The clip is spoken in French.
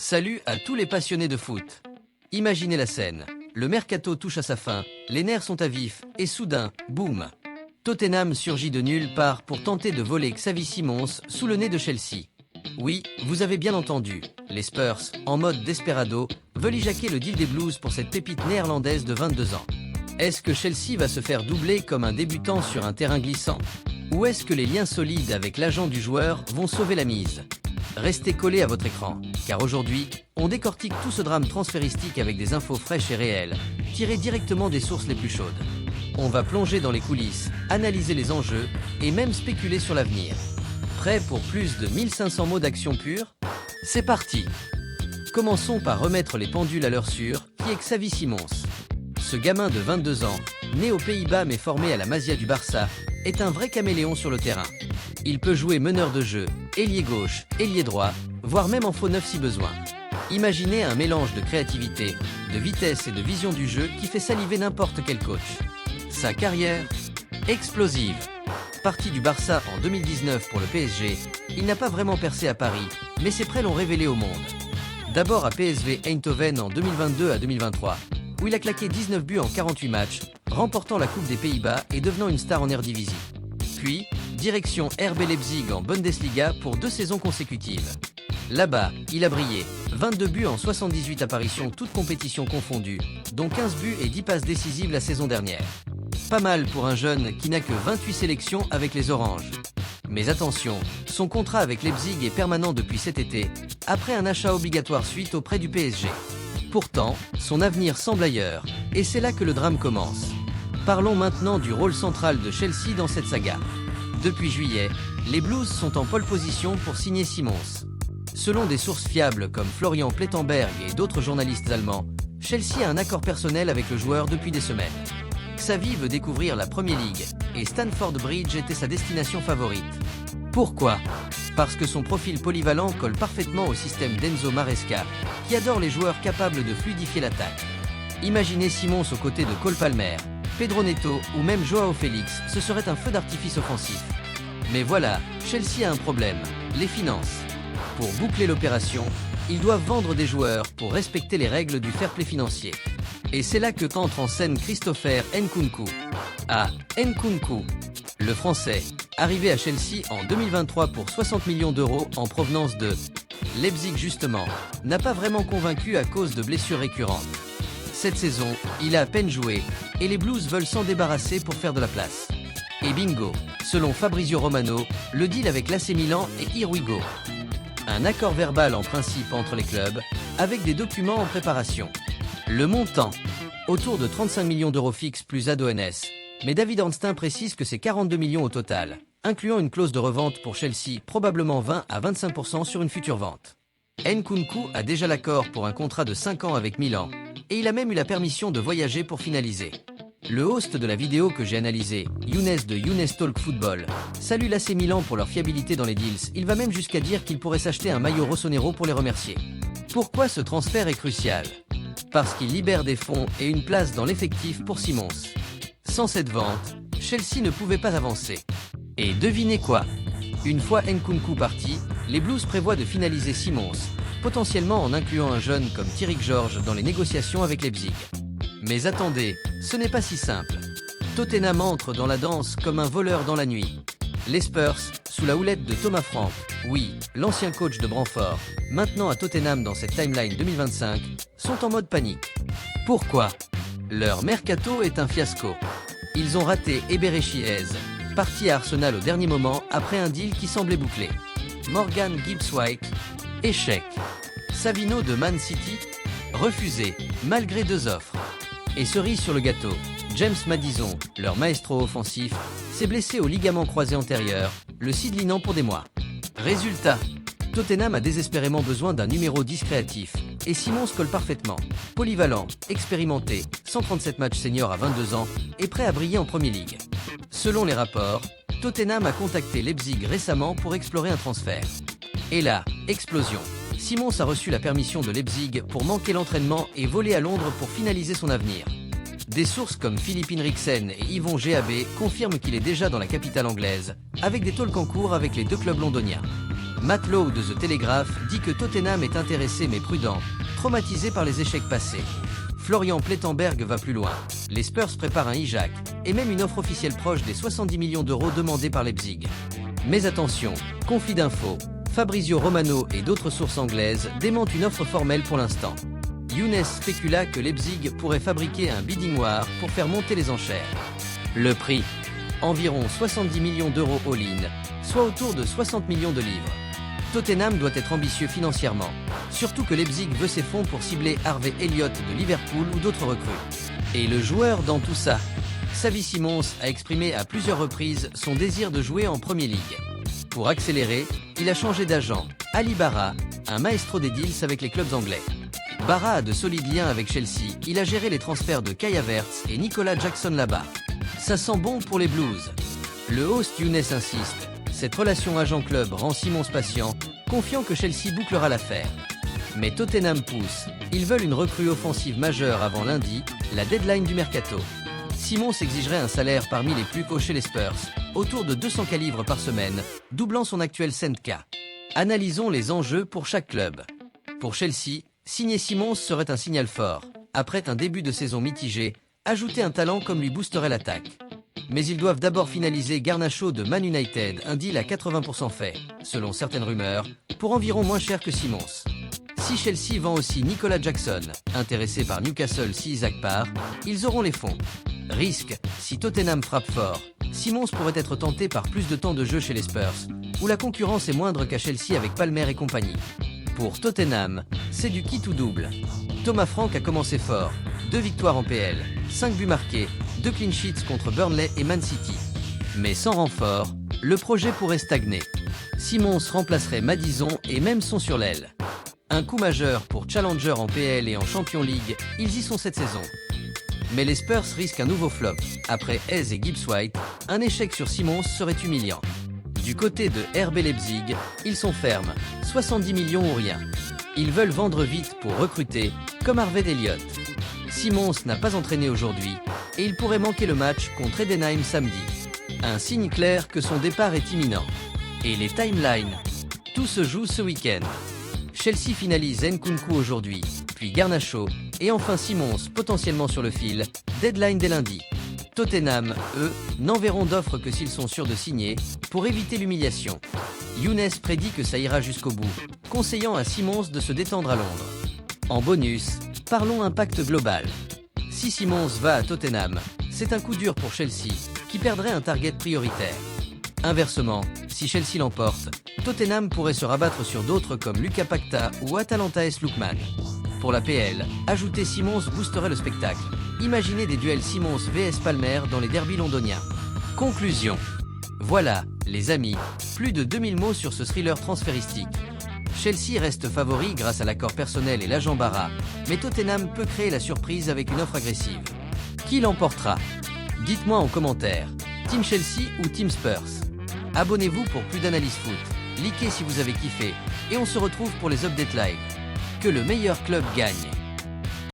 Salut à tous les passionnés de foot. Imaginez la scène. Le mercato touche à sa fin, les nerfs sont à vif, et soudain, boum. Tottenham surgit de nulle part pour tenter de voler Xavi Simons sous le nez de Chelsea. Oui, vous avez bien entendu, les Spurs, en mode desperado, veulent hijacker le deal des Blues pour cette pépite néerlandaise de 22 ans. Est-ce que Chelsea va se faire doubler comme un débutant sur un terrain glissant? Ou est-ce que les liens solides avec l'agent du joueur vont sauver la mise? Restez collés à votre écran, car aujourd'hui, on décortique tout ce drame transféristique avec des infos fraîches et réelles, tirées directement des sources les plus chaudes. On va plonger dans les coulisses, analyser les enjeux, et même spéculer sur l'avenir. Prêt pour plus de 1500 mots d'action pure? C'est parti! Commençons par remettre les pendules à l'heure sûre, qui est Xavi Simons. Ce gamin de 22 ans, né aux Pays-Bas mais formé à la Masia du Barça, est un vrai caméléon sur le terrain. Il peut jouer meneur de jeu, ailier gauche, ailier droit, voire même en faux neuf si besoin. Imaginez un mélange de créativité, de vitesse et de vision du jeu qui fait saliver n'importe quel coach. Sa carrière? Explosive. Parti du Barça en 2019 pour le PSG, il n'a pas vraiment percé à Paris, mais ses prêts l'ont révélé au monde. D'abord à PSV Eindhoven en 2022 à 2023, où il a claqué 19 buts en 48 matchs, remportant la Coupe des Pays-Bas et devenant une star en Eredivisie. Puis, direction RB Leipzig en Bundesliga pour 2 saisons consécutives. Là-bas, il a brillé, 22 buts en 78 apparitions toutes compétitions confondues, dont 15 buts et 10 passes décisives la saison dernière. Pas mal pour un jeune qui n'a que 28 sélections avec les Oranges. Mais attention, son contrat avec Leipzig est permanent depuis cet été, après un achat obligatoire suite auprès du PSG. Pourtant, son avenir semble ailleurs, et c'est là que le drame commence. Parlons maintenant du rôle central de Chelsea dans cette saga. Depuis juillet, les Blues sont en pole position pour signer Simons. Selon des sources fiables comme Florian Plettenberg et d'autres journalistes allemands, Chelsea a un accord personnel avec le joueur depuis des semaines. Xavi veut découvrir la Premier League, et Stamford Bridge était sa destination favorite. Pourquoi? Parce que son profil polyvalent colle parfaitement au système d'Enzo Maresca, qui adore les joueurs capables de fluidifier l'attaque. Imaginez Simons aux côtés de Cole Palmer, Pedro Neto ou même Joao Félix, ce serait un feu d'artifice offensif. Mais voilà, Chelsea a un problème, les finances. Pour boucler l'opération, ils doivent vendre des joueurs pour respecter les règles du fair play financier. Et c'est là que qu'entre en scène Christopher Nkunku. Ah, Nkunku, le français, arrivé à Chelsea en 2023 pour 60 millions d'euros en provenance de Leipzig justement, n'a pas vraiment convaincu à cause de blessures récurrentes. Cette saison, il a à peine joué, et les Blues veulent s'en débarrasser pour faire de la place. Et bingo, selon Fabrizio Romano, le deal avec l'AC Milan est here we go. Un accord verbal en principe entre les clubs, avec des documents en préparation. Le montant, autour de 35 millions d'euros fixes plus ADONS, mais David Ornstein précise que c'est 42 millions au total, incluant une clause de revente pour Chelsea, probablement 20 à 25% sur une future vente. Nkunku a déjà l'accord pour un contrat de 5 ans avec Milan, et il a même eu la permission de voyager pour finaliser. Le host de la vidéo que j'ai analysée, Younes de Younes Talk Football, salue l'AC Milan pour leur fiabilité dans les deals, il va même jusqu'à dire qu'il pourrait s'acheter un maillot rossonero pour les remercier. Pourquoi ce transfert est crucial? Parce qu'il libère des fonds et une place dans l'effectif pour Simons. Sans cette vente, Chelsea ne pouvait pas avancer. Et devinez quoi? Une fois Nkunku parti, les Blues prévoient de finaliser Simons, potentiellement en incluant un jeune comme Thierry George dans les négociations avec Leipzig. Mais attendez, ce n'est pas si simple. Tottenham entre dans la danse comme un voleur dans la nuit. Les Spurs, sous la houlette de Thomas Frank, oui, l'ancien coach de Brentford, maintenant à Tottenham dans cette timeline 2025, sont en mode panique. Pourquoi? Leur mercato est un fiasco. Ils ont raté Eberechi Eze, parti à Arsenal au dernier moment après un deal qui semblait bouclé. Morgan Gibbs-White, échec. Savino de Man City, refusé, malgré 2 offres. Et cerise sur le gâteau, James Maddison, leur maestro offensif, s'est blessé au ligament croisé antérieur, le sidelinant pour des mois. Résultat, Tottenham a désespérément besoin d'un numéro 10 créatif, et Simons colle parfaitement. Polyvalent, expérimenté, 137 matchs seniors à 22 ans, et prêt à briller en Premier League. Selon les rapports, Tottenham a contacté Leipzig récemment pour explorer un transfert. Et là, explosion. Simons a reçu la permission de Leipzig pour manquer l'entraînement et voler à Londres pour finaliser son avenir. Des sources comme Philippe Henriksen et Yvon GAB confirment qu'il est déjà dans la capitale anglaise, avec des talks en cours avec les 2 clubs londoniens. Matt Lowe de The Telegraph dit que Tottenham est intéressé mais prudent, traumatisé par les échecs passés. Florian Plettenberg va plus loin. Les Spurs préparent un hijack, et même une offre officielle proche des 70 millions d'euros demandés par Leipzig. Mais attention, conflit d'infos, Fabrizio Romano et d'autres sources anglaises démentent une offre formelle pour l'instant. Younes spécula que Leipzig pourrait fabriquer un bidding war pour faire monter les enchères. Le prix, environ 70 millions d'euros all-in, soit autour de 60 millions de livres. Tottenham doit être ambitieux financièrement, surtout que Leipzig veut ses fonds pour cibler Harvey Elliott de Liverpool ou d'autres recrues. Et le joueur dans tout ça, Xavi Simons a exprimé à plusieurs reprises son désir de jouer en Premier League. Pour accélérer, il a changé d'agent, Ali Barra, un maestro des deals avec les clubs anglais. Barra a de solides liens avec Chelsea, il a géré les transferts de Kai Havertz et Nicolas Jackson là-bas. Ça sent bon pour les Blues. Le host Younes insiste. Cette relation agent-club rend Simons patient, confiant que Chelsea bouclera l'affaire. Mais Tottenham pousse, ils veulent une recrue offensive majeure avant lundi, la deadline du mercato. Simons exigerait un salaire parmi les plus hauts chez les Spurs, autour de 200 K livres par semaine, doublant son actuel 100K. Analysons les enjeux pour chaque club. Pour Chelsea, signer Simons serait un signal fort. Après un début de saison mitigé, ajouter un talent comme lui boosterait l'attaque. Mais ils doivent d'abord finaliser Garnacho de Man United, un deal à 80% fait, selon certaines rumeurs, pour environ moins cher que Simons. Si Chelsea vend aussi Nicolas Jackson, intéressé par Newcastle si Isaac part, ils auront les fonds. Risque, si Tottenham frappe fort, Simons pourrait être tenté par plus de temps de jeu chez les Spurs, où la concurrence est moindre qu'à Chelsea avec Palmer et compagnie. Pour Tottenham, c'est du qui tout double. Thomas Frank a commencé fort, 2 victoires en PL, 5 buts marqués, 2 clean sheets contre Burnley et Man City. Mais sans renfort, le projet pourrait stagner. Simons remplacerait Madison et même son sur l'aile. Un coup majeur pour Challenger en PL et en Champions League, ils y sont cette saison. Mais les Spurs risquent un nouveau flop. Après Eze et Gibbs-White, un échec sur Simons serait humiliant. Du côté de RB Leipzig, ils sont fermes, 70 millions ou rien. Ils veulent vendre vite pour recruter, comme Harvey Elliott. Simons n'a pas entraîné aujourd'hui, et il pourrait manquer le match contre Edenheim samedi. Un signe clair que son départ est imminent. Et les timelines, tout se joue ce week-end. Chelsea finalise Nkunku aujourd'hui, puis Garnacho, et enfin Simons potentiellement sur le fil, deadline dès lundi. Tottenham, eux, n'enverront d'offres que s'ils sont sûrs de signer, pour éviter l'humiliation. Younes prédit que ça ira jusqu'au bout, conseillant à Simons de se détendre à Londres. En bonus, parlons impact global. Si Simons va à Tottenham, c'est un coup dur pour Chelsea, qui perdrait un target prioritaire. Inversement, si Chelsea l'emporte, Tottenham pourrait se rabattre sur d'autres comme Lucas Paquetá ou Atalanta S. Lookman. Pour la PL, ajouter Simons boosterait le spectacle. Imaginez des duels Simons vs Palmer dans les derbys londoniens. Conclusion. Voilà, les amis, plus de 2000 mots sur ce thriller transféristique. Chelsea reste favori grâce à l'accord personnel et l'agent Barra, mais Tottenham peut créer la surprise avec une offre agressive. Qui l'emportera? Dites-moi en commentaire, Team Chelsea ou Team Spurs? Abonnez-vous pour plus d'analyse foot, likez si vous avez kiffé, et on se retrouve pour les updates live. Que le meilleur club gagne.